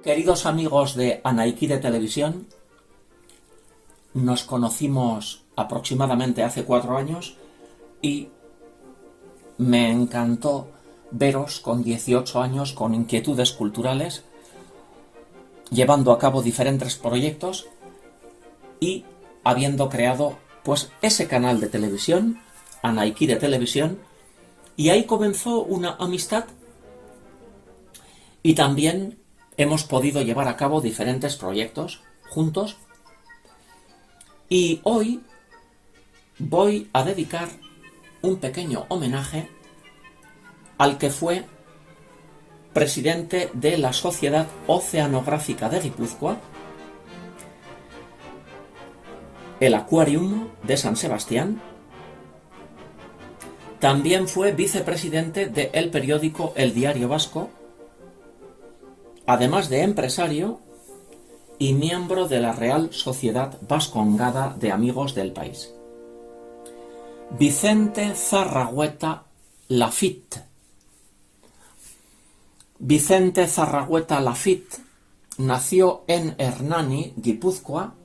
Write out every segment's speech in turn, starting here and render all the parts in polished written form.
Queridos amigos de Anaiki de Televisión, nos conocimos aproximadamente hace 4 años y me encantó veros con 18 años con inquietudes culturales, llevando a cabo diferentes proyectos y habiendo creado pues ese canal de televisión, Anaiki de Televisión, y ahí comenzó una amistad y también hemos podido llevar a cabo diferentes proyectos juntos. Y hoy voy a dedicar un pequeño homenaje al que fue presidente de la Sociedad Oceanográfica de Guipúzcoa, el Aquarium de San Sebastián. También fue vicepresidente del periódico El Diario Vasco, además de empresario y miembro de la Real Sociedad Vascongada de Amigos del País. Vicente Zarragueta Lafitte. Vicente Zarragueta Lafitte nació en Hernani, Guipúzcoa,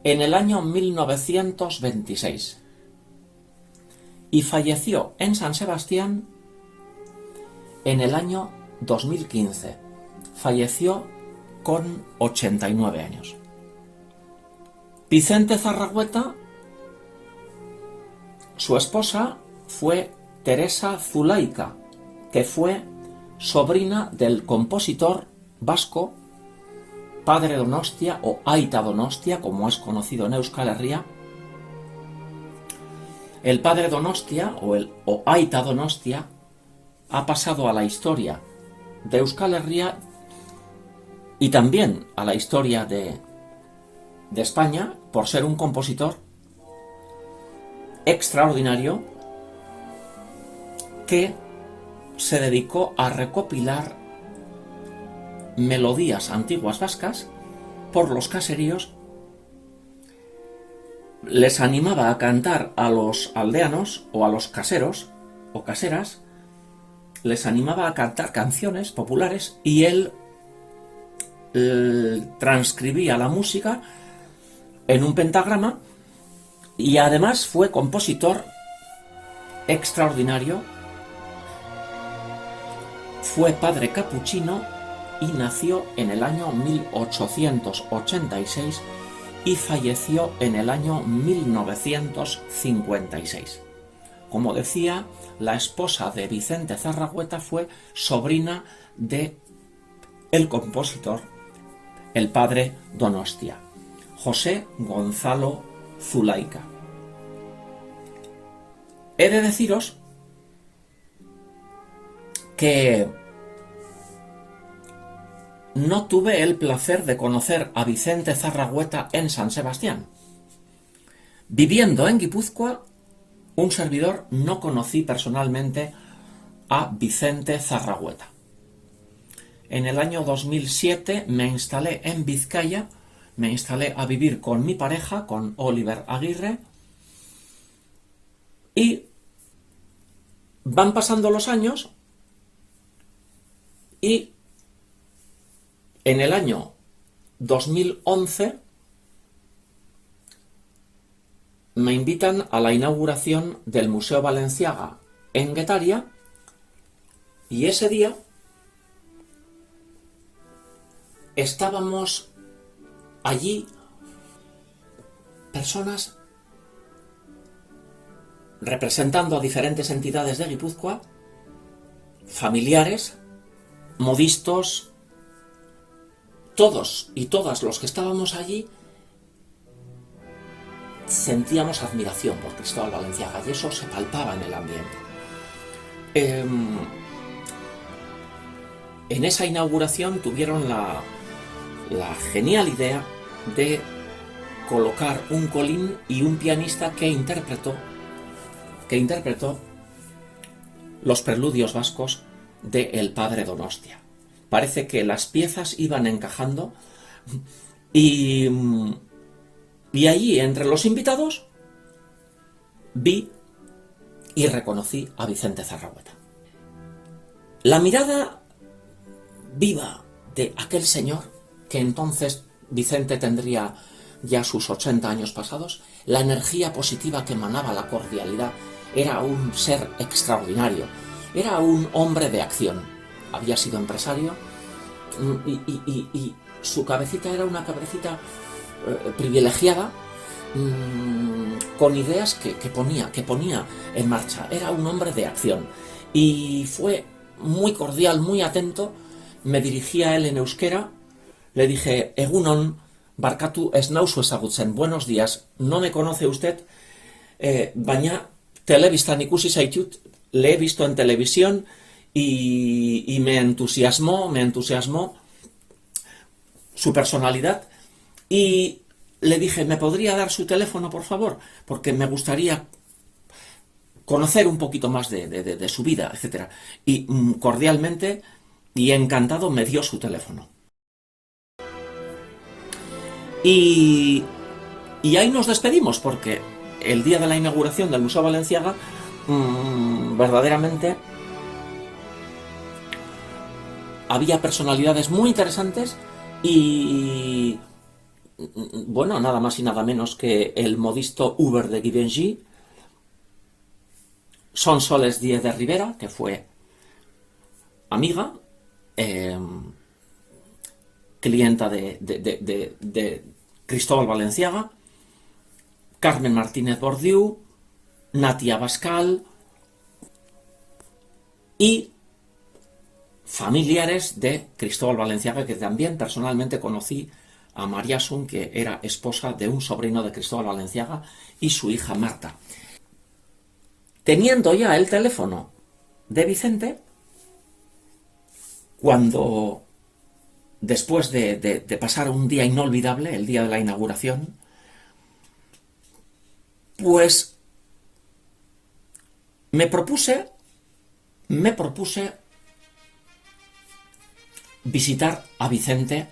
en el año 1926 y falleció en San Sebastián en el año 2015. Falleció con 89 años. Vicente Zarragueta, su esposa fue Teresa Zulaika, que fue sobrina del compositor vasco Padre Donostia o Aita Donostia, como es conocido en Euskal Herria. El Padre Donostia o Aita Donostia ha pasado a la historia de Euskal Herria y también a la historia de España por ser un compositor extraordinario que se dedicó a recopilar melodías antiguas vascas por los caseríos. Les animaba a cantar a los aldeanos o a los caseros o caseras, les animaba a cantar canciones populares y él transcribía la música en un pentagrama y además fue compositor extraordinario. Fue padre capuchino y nació en el año 1886 y falleció en el año 1956. Como decía, la esposa de Vicente Zarragueta fue sobrina de el compositor, el Padre Donostia, José Gonzalo Zulaika. He de deciros que no tuve el placer de conocer a Vicente Zarragueta en San Sebastián. Viviendo en Guipúzcoa, un servidor no conocí personalmente a Vicente Zarragueta. En el año 2007 me instalé en Vizcaya, me instalé a vivir con mi pareja, con Oliver Aguirre, y van pasando los años y en el año 2011 me invitan a la inauguración del Museo Balenciaga en Guetaria y ese día estábamos allí personas representando a diferentes entidades de Guipúzcoa, familiares, modistos, todos y todas los que estábamos allí sentíamos admiración por Cristóbal Balenciaga y eso se palpaba en el ambiente. En esa inauguración tuvieron la genial idea de colocar un colín y un pianista que interpretó los preludios vascos de El Padre Donostia. Parece que las piezas iban encajando y allí entre los invitados vi y reconocí a Vicente Zarragueta. La mirada viva de aquel señor, que entonces Vicente tendría ya sus 80 años pasados, la energía positiva que emanaba, la cordialidad, era un ser extraordinario, era un hombre de acción, había sido empresario y su cabecita era una cabecita privilegiada, con ideas que ponía en marcha. Era un hombre de acción y fue muy cordial, muy atento. Me dirigí a él en euskera, le dije: Egunon, barkatu ez nauzu ezagutzen, buenos días, no me conoce usted, baina telebistan ikusi zaitut, le he visto en televisión y me entusiasmó su personalidad, y le dije: ¿me podría dar su teléfono, por favor? Porque me gustaría conocer un poquito más de su vida, etc. Y cordialmente y encantado me dio su teléfono. Y ahí nos despedimos, porque el día de la inauguración del Museo Balenciaga, verdaderamente había personalidades muy interesantes y, bueno, nada más y nada menos que el modisto Hubert de Givenchy, Sonsoles Díez de Rivera, que fue amiga, clienta de Cristóbal Balenciaga, Carmen Martínez Bordiú, Natia Bascal y familiares de Cristóbal Balenciaga, que también personalmente conocí a María Sun, que era esposa de un sobrino de Cristóbal Balenciaga, y su hija Marta. Teniendo ya el teléfono de Vicente, cuando, después de pasar un día inolvidable, el día de la inauguración, pues me propuse visitar a Vicente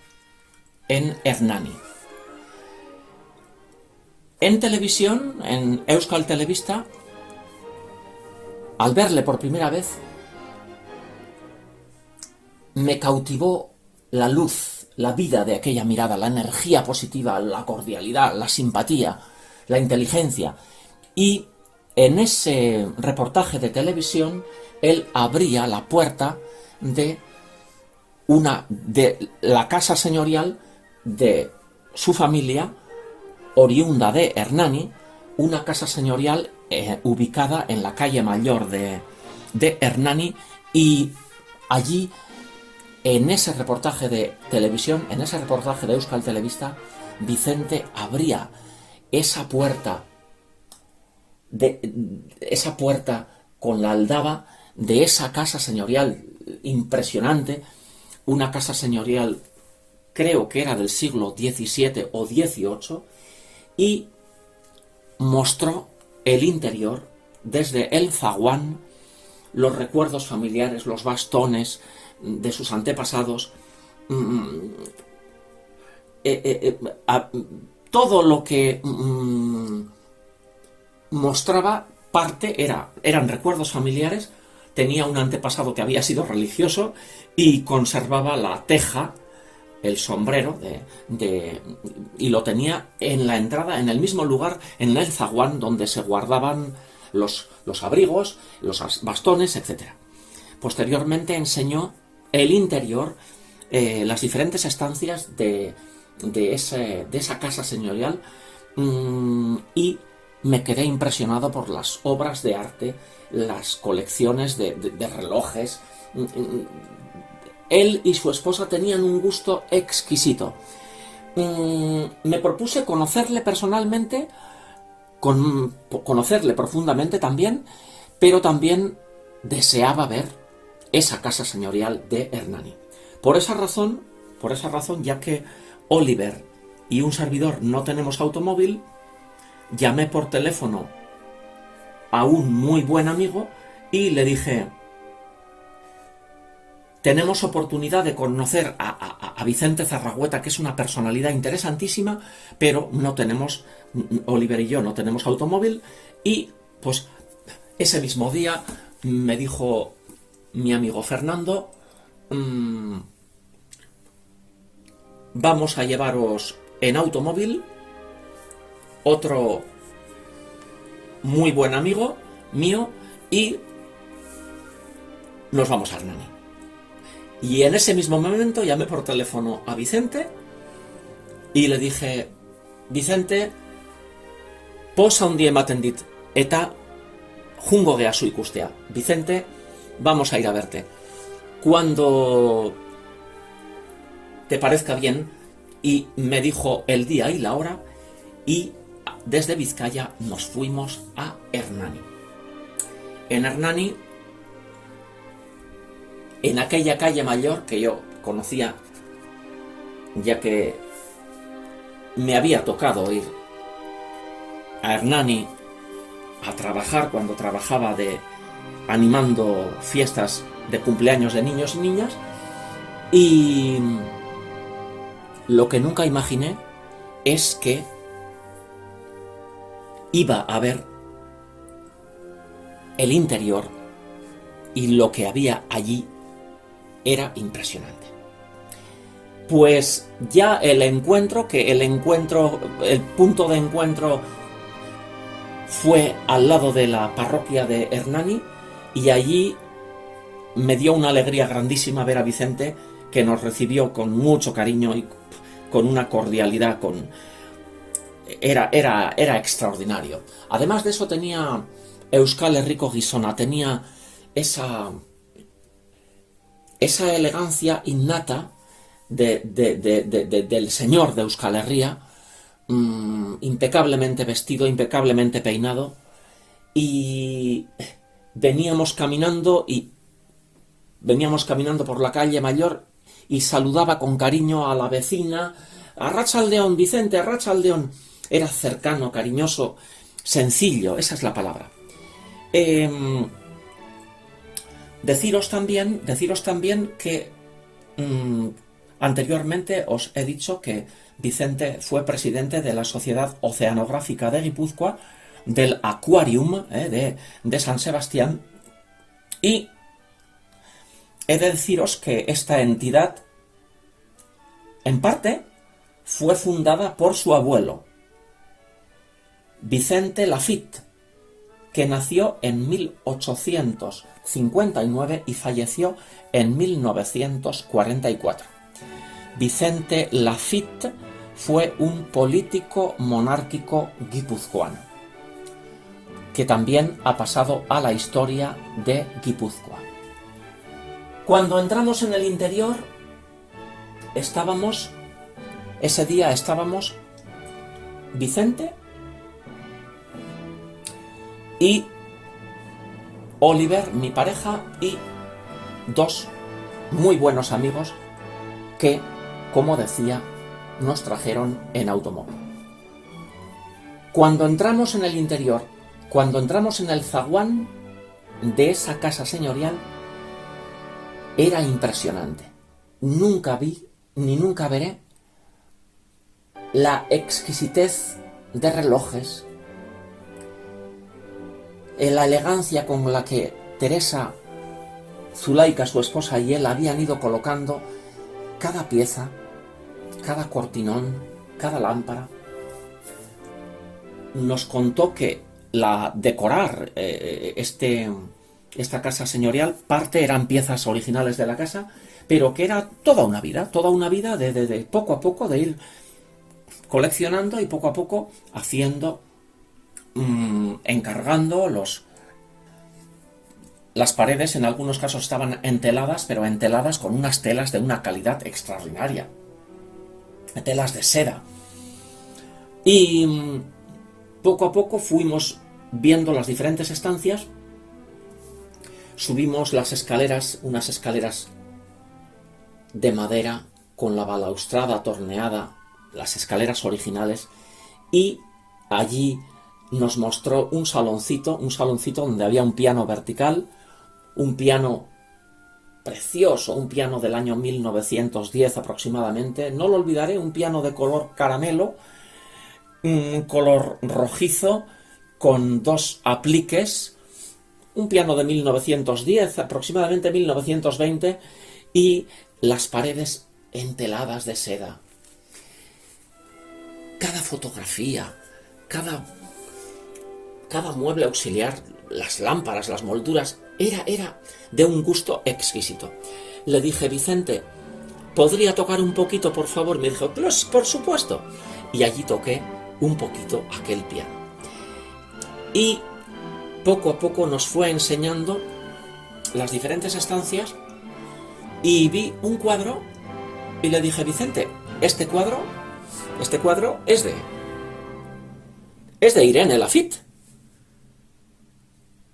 en Hernani. En televisión, en Euskal Telebista, al verle por primera vez, me cautivó la luz, la vida de aquella mirada, la energía positiva, la cordialidad, la simpatía, la inteligencia. Y en ese reportaje de televisión, él abría la puerta de la casa señorial de su familia, oriunda de Hernani, una casa señorial ubicada en la calle Mayor de Hernani, y allí, en ese reportaje de televisión, en ese reportaje de Euskal Telebista, Vicente abría esa puerta con la aldaba de esa casa señorial impresionante, una casa señorial, creo que era del siglo XVII o XVIII, y mostró el interior, desde el zaguán, los recuerdos familiares, los bastones de sus antepasados, todo lo que mostraba eran recuerdos familiares. Tenía un antepasado que había sido religioso y conservaba la teja, el sombrero, y lo tenía en la entrada, en el mismo lugar, en el zaguán donde se guardaban los abrigos, los bastones, etc. Posteriormente enseñó el interior, las diferentes estancias de esa casa señorial, y me quedé impresionado por las obras de arte, las colecciones de relojes. Él y su esposa tenían un gusto exquisito. Me propuse conocerle personalmente, conocerle profundamente también, pero también deseaba ver esa casa señorial de Hernani. Por esa razón, ya que Oliver y un servidor no tenemos automóvil, llamé por teléfono a un muy buen amigo y le dije: tenemos oportunidad de conocer a Vicente Zarragueta, que es una personalidad interesantísima, pero no tenemos, Oliver y yo no tenemos automóvil, y Pues ese mismo día me dijo mi amigo Fernando, vamos a llevaros en automóvil otro muy buen amigo mío y nos vamos a Hernani. Y en ese mismo momento llamé por teléfono a Vicente y le dije, Vicente, posa un día m'atendit eta jungo geazu ikustea. Vicente, vamos a ir a verte. Cuando te parezca bien. Y me dijo el día y la hora y desde Vizcaya nos fuimos a Hernani. En Hernani, en aquella calle mayor que yo conocía, ya que me había tocado ir a Hernani a trabajar cuando trabajaba animando fiestas de cumpleaños de niños y niñas, y lo que nunca imaginé es que iba a ver el interior, y lo que había allí era impresionante. Pues ya el punto de encuentro fue al lado de la parroquia de Hernani, y allí me dio una alegría grandísima ver a Vicente, que nos recibió con mucho cariño y con una cordialidad, era extraordinario. Además de eso tenía Euskal Herriko Gizona, tenía esa elegancia innata del señor de Euskal Herria, impecablemente vestido, impecablemente peinado, y veníamos caminando por la calle mayor y saludaba con cariño a la vecina, Arratsaldeon, Vicente, Arratsaldeon. Era cercano, cariñoso, sencillo, esa es la palabra. Deciros también que anteriormente os he dicho que Vicente fue presidente de la Sociedad Oceanográfica de Guipúzcoa, del Aquarium de San Sebastián, y he de deciros que esta entidad, en parte, fue fundada por su abuelo, Vicente Lafitte, que nació en 1859 y falleció en 1944. Vicente Lafitte fue un político monárquico guipuzcoano, que también ha pasado a la historia de Guipúzcoa. Cuando entramos en el interior, ese día estábamos Vicente y Oliver, mi pareja, y dos muy buenos amigos que, como decía, nos trajeron en automóvil. Cuando entramos en el interior, cuando entramos en el zaguán de esa casa señorial, era impresionante. Nunca vi, ni nunca veré, la exquisitez de relojes, la elegancia con la que Teresa, Zulaika, su esposa, y él habían ido colocando cada pieza, cada cortinón, cada lámpara. Nos contó que decorar esta casa señorial, parte eran piezas originales de la casa, pero que era toda una vida de poco a poco, de ir coleccionando y poco a poco haciendo, encargando las paredes. En algunos casos estaban enteladas, pero enteladas con unas telas de una calidad extraordinaria, telas de seda, y poco a poco fuimos viendo las diferentes estancias. Subimos las escaleras, unas escaleras de madera con la balaustrada torneada, las escaleras originales, y allí nos mostró un saloncito donde había un piano vertical, un piano precioso, un piano del año 1910 aproximadamente, no lo olvidaré, un piano de color caramelo, un color rojizo, con 2 apliques, un piano de 1910, aproximadamente 1920, y las paredes enteladas de seda. Cada fotografía, cada mueble auxiliar, las lámparas, las molduras, era de un gusto exquisito. Le dije: Vicente, ¿podría tocar un poquito, por favor? Me dijo: por supuesto. Y allí toqué un poquito aquel piano. Y poco a poco nos fue enseñando las diferentes estancias y vi un cuadro y le dije: Vicente, este cuadro es de Irene Laffitte.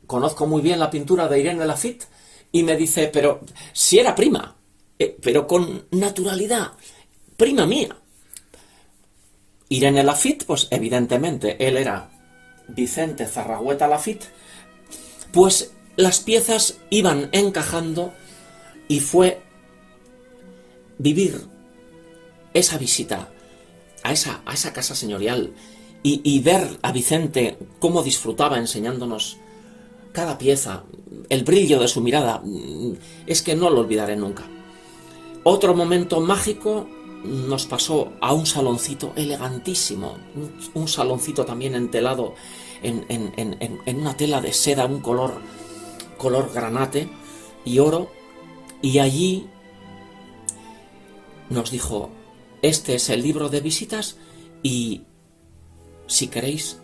Conozco muy bien la pintura de Irene Laffitte. Y me dice: pero si era prima, pero con naturalidad, prima mía. Irene Laffitte, pues evidentemente él era Vicente Zarrahueta Laffitte, pues las piezas iban encajando y fue vivir esa visita a esa casa señorial y ver a Vicente cómo disfrutaba enseñándonos cada pieza, el brillo de su mirada, es que no lo olvidaré nunca. Otro momento mágico nos pasó a un saloncito elegantísimo, un saloncito también entelado en una tela de seda, un color granate y oro, y allí nos dijo: este es el libro de visitas y si queréis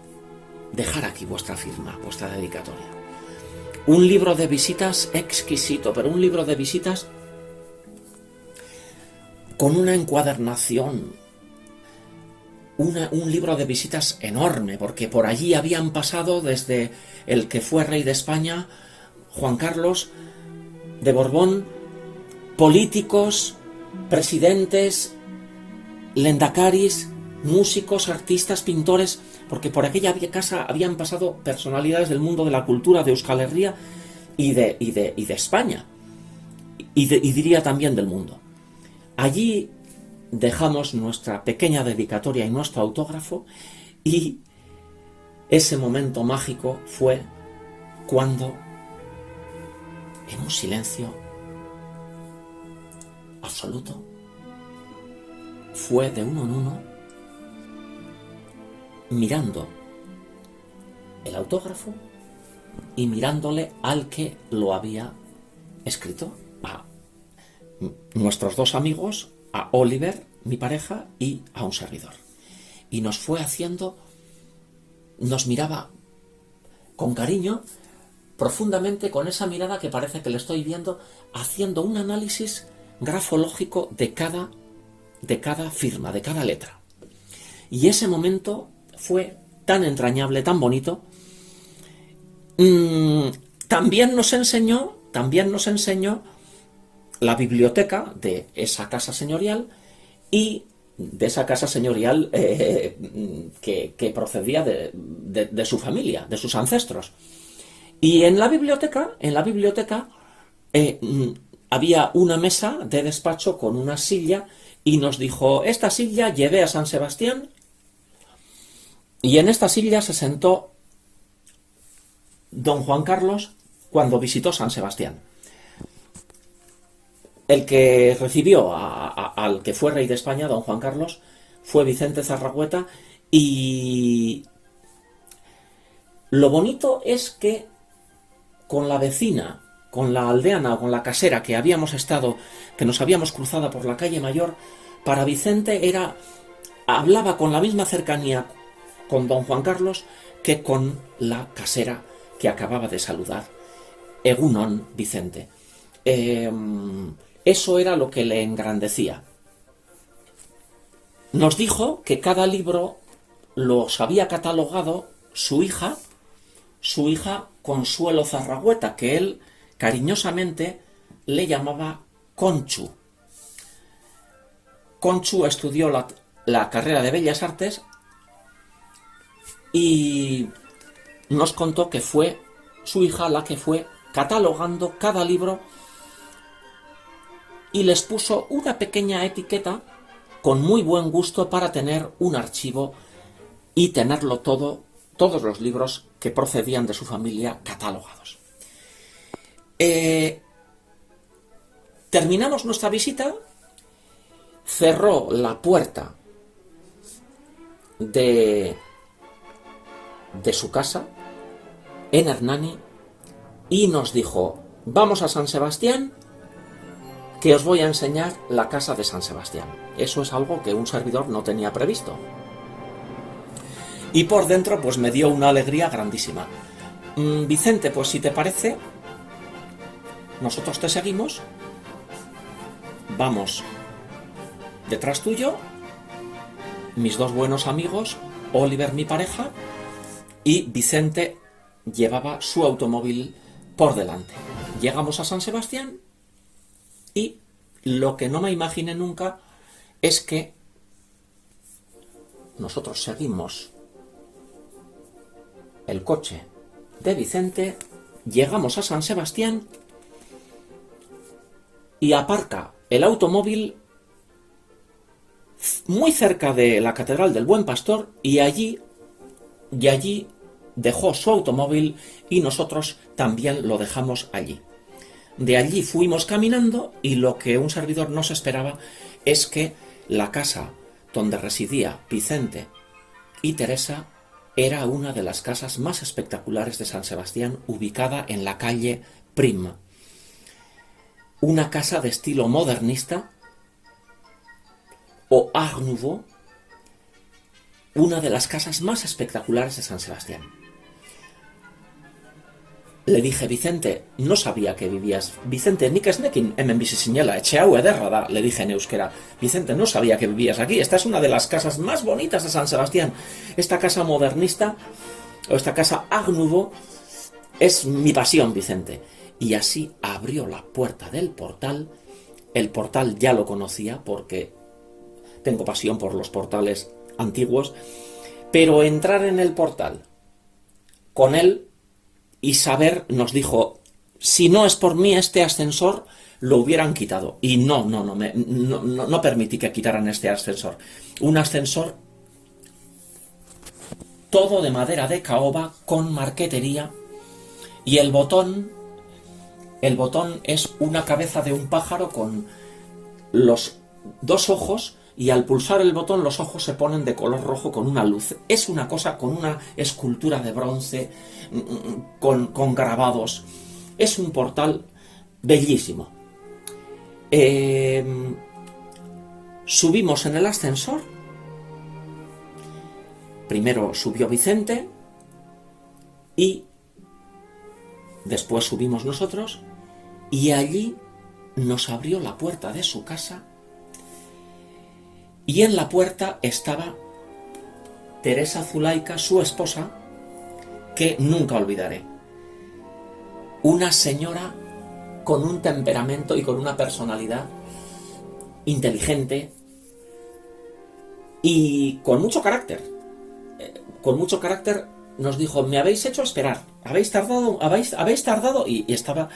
dejar aquí vuestra firma, vuestra dedicatoria. Un libro de visitas exquisito, pero un libro de visitas con una encuadernación, un libro de visitas enorme, porque por allí habían pasado desde el que fue rey de España, Juan Carlos de Borbón, políticos, presidentes, lendacaris, músicos, artistas, pintores, porque por aquella casa habían pasado personalidades del mundo de la cultura de Euskal Herria y de España, y diría también del mundo. Allí dejamos nuestra pequeña dedicatoria y nuestro autógrafo, y ese momento mágico fue cuando, en un silencio absoluto, fue de uno en uno, mirando el autógrafo y mirándole al que lo había escrito, a nuestros 2 amigos, a Oliver, mi pareja, y a un servidor. Y nos fue haciendo, nos miraba con cariño, profundamente, con esa mirada que parece que le estoy viendo, haciendo un análisis grafológico de cada firma, de cada letra. Y ese momento fue tan entrañable, tan bonito. También nos enseñó la biblioteca de esa casa señorial, y de esa casa señorial que procedía de su familia, de sus ancestros. Y en la biblioteca había una mesa de despacho con una silla, y nos dijo: esta silla llevé a San Sebastián, y en esta silla se sentó don Juan Carlos cuando visitó San Sebastián. El que recibió al que fue rey de España, don Juan Carlos, fue Vicente Zarrahueta, y lo bonito es que con la vecina, con la aldeana o con la casera que habíamos estado, que nos habíamos cruzado por la calle Mayor, para Vicente hablaba con la misma cercanía con don Juan Carlos que con la casera que acababa de saludar. Egunon, Vicente. Eso era lo que le engrandecía. Nos dijo que cada libro los había catalogado su hija Consuelo Zarrahueta, que él cariñosamente le llamaba Conchu. Conchu estudió la carrera de Bellas Artes y nos contó que fue su hija la que fue catalogando cada libro y les puso una pequeña etiqueta con muy buen gusto para tener un archivo y tenerlo todo todos los libros que procedían de su familia catalogados. Terminamos nuestra visita, cerró la puerta de su casa en Hernani y nos dijo: vamos a San Sebastián, que os voy a enseñar la casa de San Sebastián. Eso es algo que un servidor no tenía previsto. Y por dentro pues me dio una alegría grandísima. Vicente, pues si te parece, nosotros te seguimos, vamos detrás tuyo, mis dos buenos amigos, Oliver, mi pareja, y Vicente llevaba su automóvil por delante. Llegamos a San Sebastián y lo que no me imaginé nunca es que nosotros seguimos el coche de Vicente, llegamos a San Sebastián y aparca el automóvil muy cerca de la Catedral del Buen Pastor y allí dejó su automóvil y nosotros también lo dejamos allí. De allí fuimos caminando y lo que un servidor no se esperaba es que la casa donde residía Vicente y Teresa era una de las casas más espectaculares de San Sebastián, ubicada en la calle Prim. Una casa de estilo modernista o Art Nouveau, una de las casas más espectaculares de San Sebastián. Le dije: Vicente, no sabía que vivías. Vicente, nik ez nekin hemen bizi zinela, etxe hau ederra da, le dije en euskera. Vicente, no sabía que vivías aquí. Esta es una de las casas más bonitas de San Sebastián. Esta casa modernista, o esta casa Art Nouveau, es mi pasión, Vicente. Y así abrió la puerta del portal. El portal ya lo conocía porque tengo pasión por los portales antiguos. Pero entrar en el portal con él y saber, nos dijo: si no es por mí, este ascensor lo hubieran quitado. Y no permití que quitaran este ascensor. Un ascensor todo de madera de caoba con marquetería, y el botón es una cabeza de un pájaro con los dos ojos, y al pulsar el botón los ojos se ponen de color rojo con una luz. Es una cosa con una escultura de bronce, con grabados. Es un portal bellísimo. Subimos en el ascensor. Primero subió Vicente y después subimos nosotros, y allí nos abrió la puerta de su casa. Y en la puerta estaba Teresa Zulaika, su esposa, que nunca olvidaré. Una señora con un temperamento y con una personalidad inteligente y con mucho carácter. Nos dijo: me habéis hecho esperar, habéis tardado, y estaba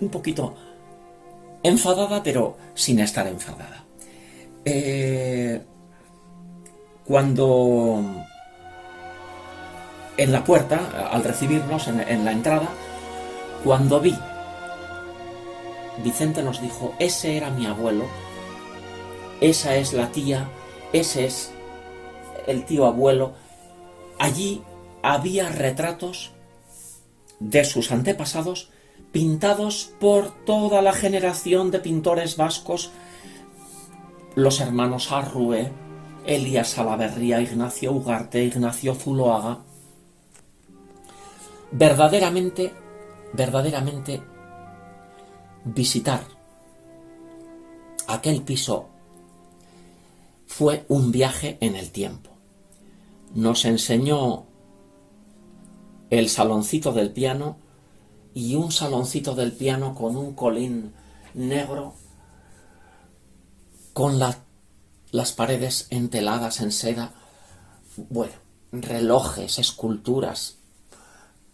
un poquito enfadada, pero sin estar enfadada. Cuando en la puerta, al recibirnos en la entrada, cuando vi, Vicente nos dijo: ese era mi abuelo, esa es la tía, ese es el tío abuelo. Allí había retratos de sus antepasados pintados por toda la generación de pintores vascos, los hermanos Arrue, Elías Salaverría, Ignacio Ugarte, Ignacio Zuloaga. Verdaderamente, visitar aquel piso fue un viaje en el tiempo. Nos enseñó el saloncito del piano, y un saloncito del piano con un colín negro, con las paredes enteladas en seda, bueno, relojes, esculturas.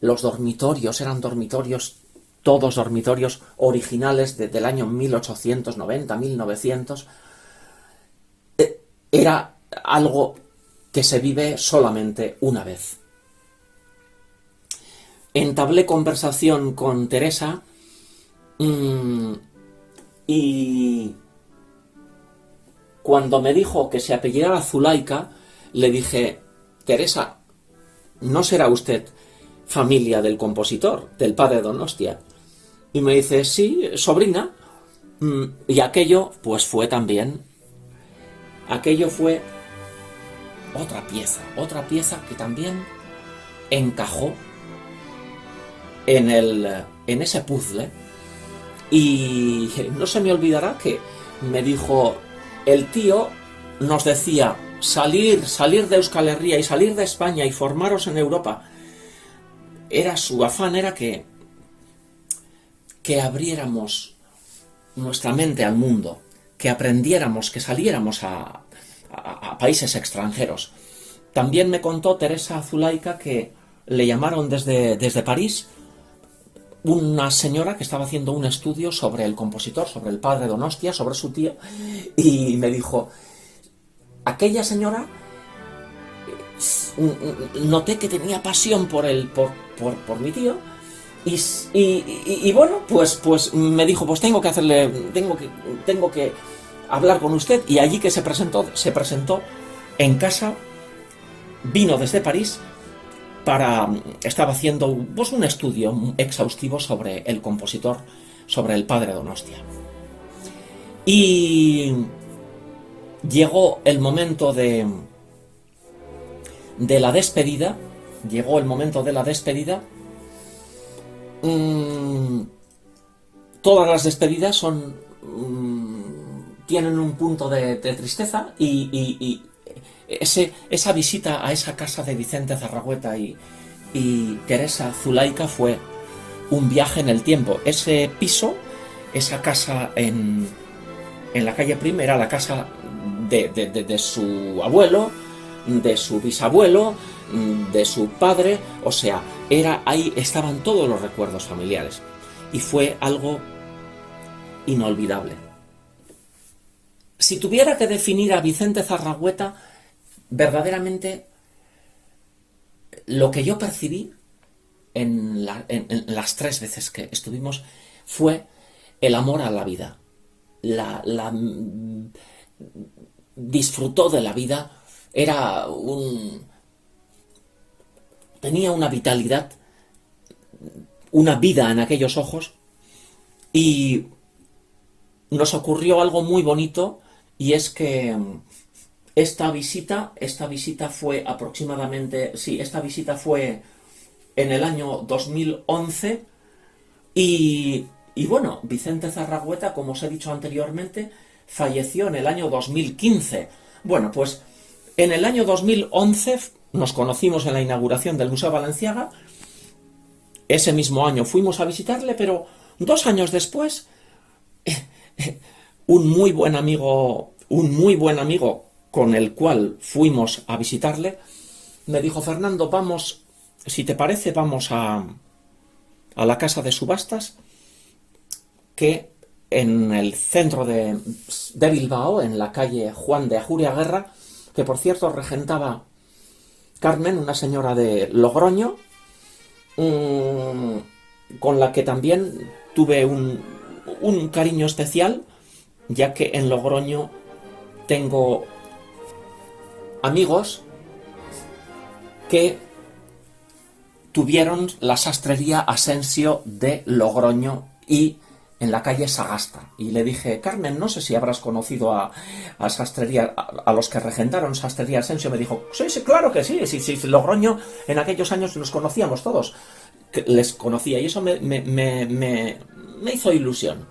Los dormitorios eran todos dormitorios originales del año 1890, 1900. Era algo que se vive solamente una vez. entablé conversación con Teresa y cuando me dijo que se apellidaba Zulaika, le dije: Teresa, ¿no será usted familia del compositor, del padre Donostia? Y me dice: sí, sobrina. Y aquello, pues fue también, aquello fue otra pieza que también encajó en ese puzzle. Y no se me olvidará que me dijo, el tío nos decía, salir de Euskal Herria y salir de España y formaros en Europa. Su afán era que abriéramos nuestra mente al mundo, que aprendiéramos, que saliéramos a países extranjeros. También me contó Teresa Zulaika que le llamaron desde París una señora que estaba haciendo un estudio sobre el compositor, sobre el padre Donostia, sobre su tío, y me dijo, aquella señora noté que tenía pasión por mi tío, y bueno, pues me dijo, pues tengo que hablar con usted, y allí que se presentó en casa, vino desde París estaba haciendo pues un estudio exhaustivo sobre el compositor, sobre el padre Donostia. Y llegó el momento de la despedida, todas las despedidas tienen un punto de tristeza, y esa visita a esa casa de Vicente Zarragueta y Teresa Zulaika fue un viaje en el tiempo. Ese piso, esa casa en la calle Prim, era la casa de su abuelo, de su bisabuelo, de su padre, o sea, ahí estaban todos los recuerdos familiares, y fue algo inolvidable. Si tuviera que definir a Vicente Zarragueta, verdaderamente lo que yo percibí en las 3 veces que estuvimos fue el amor a la vida. Disfrutó de la vida, tenía una vitalidad, una vida en aquellos ojos, y nos ocurrió algo muy bonito, y es que esta visita fue en el año 2011, y bueno, Vicente Zarragueta, como os he dicho anteriormente, falleció en el año 2015. Bueno, pues en el año 2011 nos conocimos en la inauguración del Museo Balenciaga. Ese mismo año fuimos a visitarle, pero 2 años después, un muy buen amigo con el cual fuimos a visitarle, me dijo, Fernando, vamos, si te parece, vamos a la casa de subastas, que en el centro de Bilbao, en la calle Juan de Ajuria Guerra, que por cierto regentaba Carmen, una señora de Logroño, con la que también tuve un cariño especial, ya que en Logroño tengo amigos que tuvieron la sastrería Asensio de Logroño, y en la calle Sagasta. Y le dije, Carmen, no sé si habrás conocido a sastrería, a los que regentaron sastrería Asensio. Me dijo, sí, claro que sí, Logroño en aquellos años nos conocíamos todos, les conocía, y eso me hizo ilusión.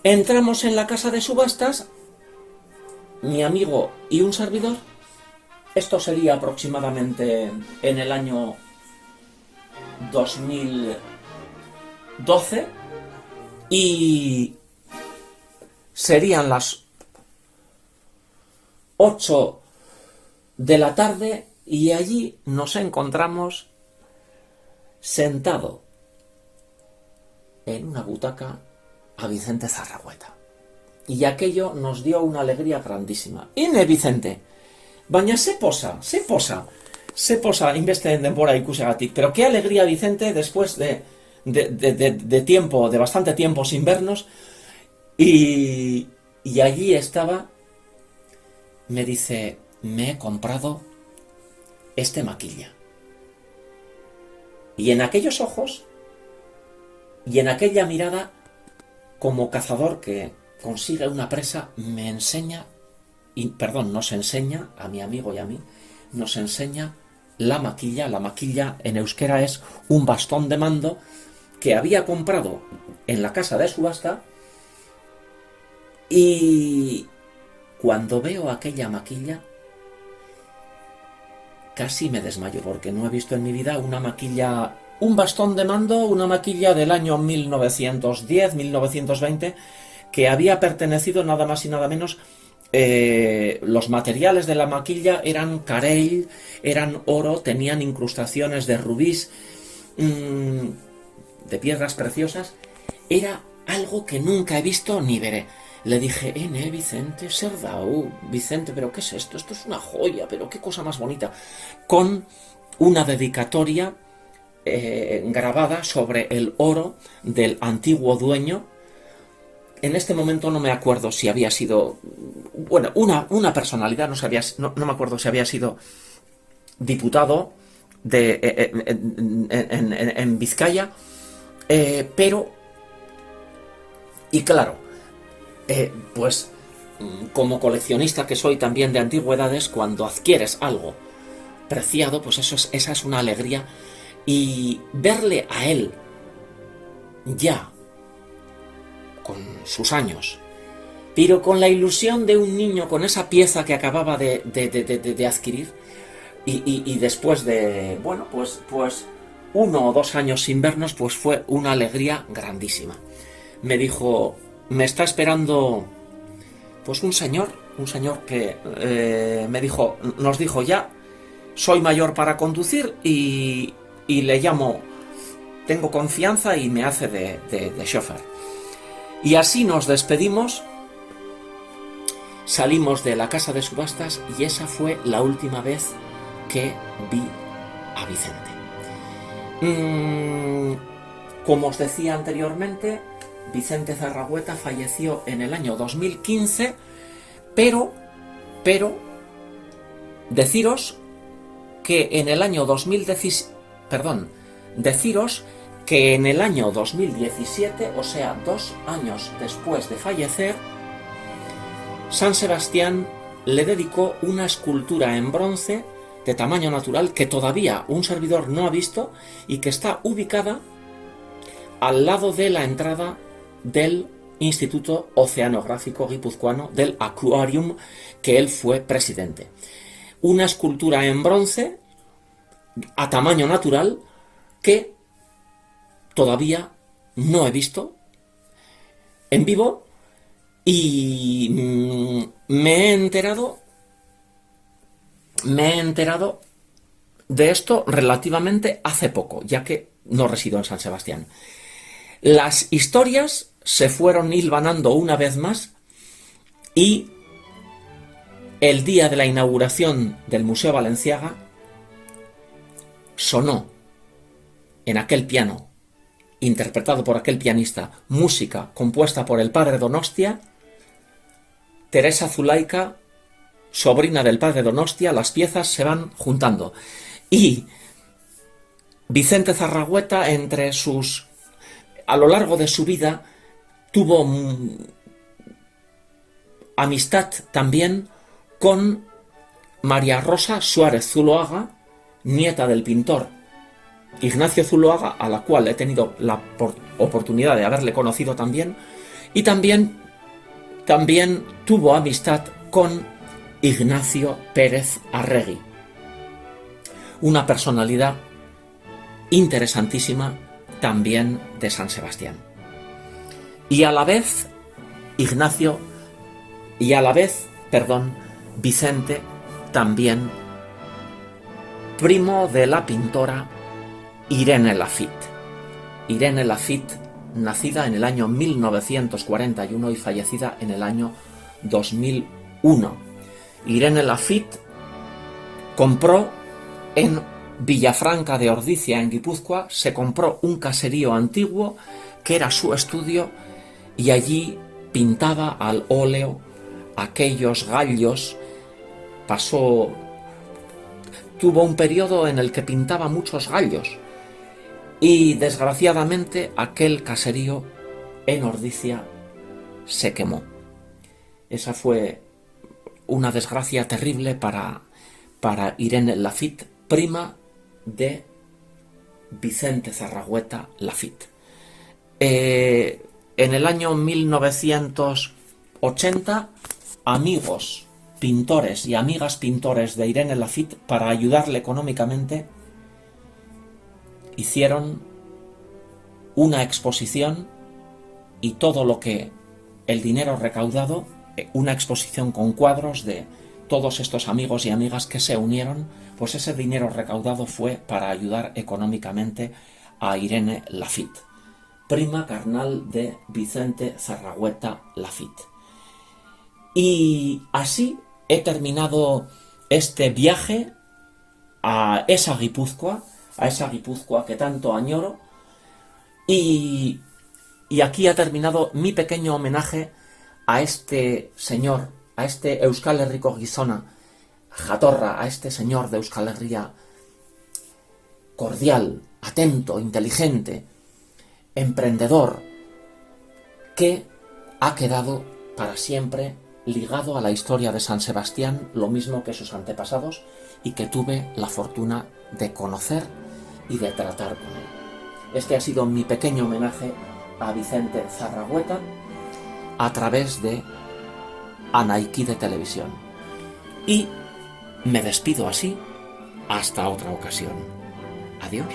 Entramos en la casa de subastas, mi amigo y un servidor. Esto sería aproximadamente en el año 2012, y serían las 8 de la tarde, y allí nos encontramos sentado en una butaca a Vicente Zarragueta. Y aquello nos dio una alegría grandísima. Vicente, baina se posa, se posa inbeste denbora ikusegatik. Pero qué alegría, Vicente, después de tiempo, de bastante tiempo sin vernos, y allí estaba, me dice, me he comprado este maquilla. Y en aquellos ojos, y en aquella mirada, como cazador que consigue una presa, me enseña, y perdón, nos enseña, a mi amigo y a mí, nos enseña la maquilla. La maquilla en euskera es un bastón de mando que había comprado en la casa de subasta, y cuando veo aquella maquilla casi me desmayo, porque no he visto en mi vida una maquilla, un bastón de mando, una maquilla del año 1910, 1920, que había pertenecido nada más y nada menos. Los materiales de la maquilla eran carey, eran oro, tenían incrustaciones de rubíes, de piedras preciosas. Era algo que nunca he visto ni veré. Le dije, Vicente, Serdau, Vicente, ¿pero qué es esto? Esto es una joya, pero qué cosa más bonita. Con una dedicatoria grabada sobre el oro del antiguo dueño. En este momento no me acuerdo si había sido, bueno, una personalidad, no me acuerdo si había sido diputado en Vizcaya, pero, y claro, pues como coleccionista que soy también de antigüedades, cuando adquieres algo preciado, pues esa es una alegría. Y verle a él ya con sus años, pero con la ilusión de un niño, con esa pieza que acababa de adquirir, y después de, bueno, pues 1 o 2 años sin vernos, pues fue una alegría grandísima. Me dijo, me está esperando pues un señor que nos dijo, ya soy mayor para conducir y le llamo, tengo confianza y me hace de chofer. Y así nos despedimos, salimos de la casa de subastas, y esa fue la última vez que vi a Vicente. Como os decía anteriormente, Vicente Zarragueta falleció en el año 2015, pero deciros que en el año 2017, o sea, 2 años después de fallecer, San Sebastián le dedicó una escultura en bronce de tamaño natural que todavía un servidor no ha visto, y que está ubicada al lado de la entrada del Instituto Oceanográfico Guipuzcoano, del Aquarium, que él fue presidente. Una escultura en bronce a tamaño natural que todavía no he visto en vivo, y me he enterado de esto relativamente hace poco, ya que no resido en San Sebastián. Las historias se fueron hilvanando una vez más, y el día de la inauguración del Museo Balenciaga sonó en aquel piano, interpretado por aquel pianista, música compuesta por el padre Donostia, Teresa Zulaika, sobrina del padre Donostia. Las piezas se van juntando, y Vicente Zarragueta, a lo largo de su vida, tuvo amistad también con María Rosa Suárez Zuloaga, nieta del pintor Ignacio Zuloaga, a la cual he tenido la oportunidad de haberle conocido también, y también tuvo amistad con Ignacio Pérez Arregui, una personalidad interesantísima también de San Sebastián. Y a la vez Vicente también primo de la pintora Irene Lafitte. Irene Lafitte, nacida en el año 1941 y fallecida en el año 2001. Irene Lafitte compró en Villafranca de Ordizia, en Guipúzcoa, se compró un caserío antiguo que era su estudio y allí pintaba al óleo aquellos gallos. Tuvo un periodo en el que pintaba muchos gallos y desgraciadamente aquel caserío en Ordizia se quemó. Esa fue una desgracia terrible para Irene Laffitte, prima de Vicente Zarragueta Laffitte. En el año 1980, amigos pintores y amigas pintores de Irene Laffitte, para ayudarle económicamente, hicieron una exposición y todo lo que el dinero recaudado, una exposición con cuadros de todos estos amigos y amigas que se unieron, pues ese dinero recaudado fue para ayudar económicamente a Irene Laffitte, prima carnal de Vicente Zarragueta Laffitte. Y así he terminado este viaje a esa Guipúzcoa que tanto añoro, y aquí ha terminado mi pequeño homenaje a este señor, a este Euskal Herriko Gizona jatorra, a este señor de Euskal Herria cordial, atento, inteligente, emprendedor, que ha quedado para siempre ligado a la historia de San Sebastián, lo mismo que sus antepasados, y que tuve la fortuna de conocer y de tratar con él. Este ha sido mi pequeño homenaje a Vicente Zarragueta a través de Anaiki de Televisión. Y me despido así hasta otra ocasión. Adiós.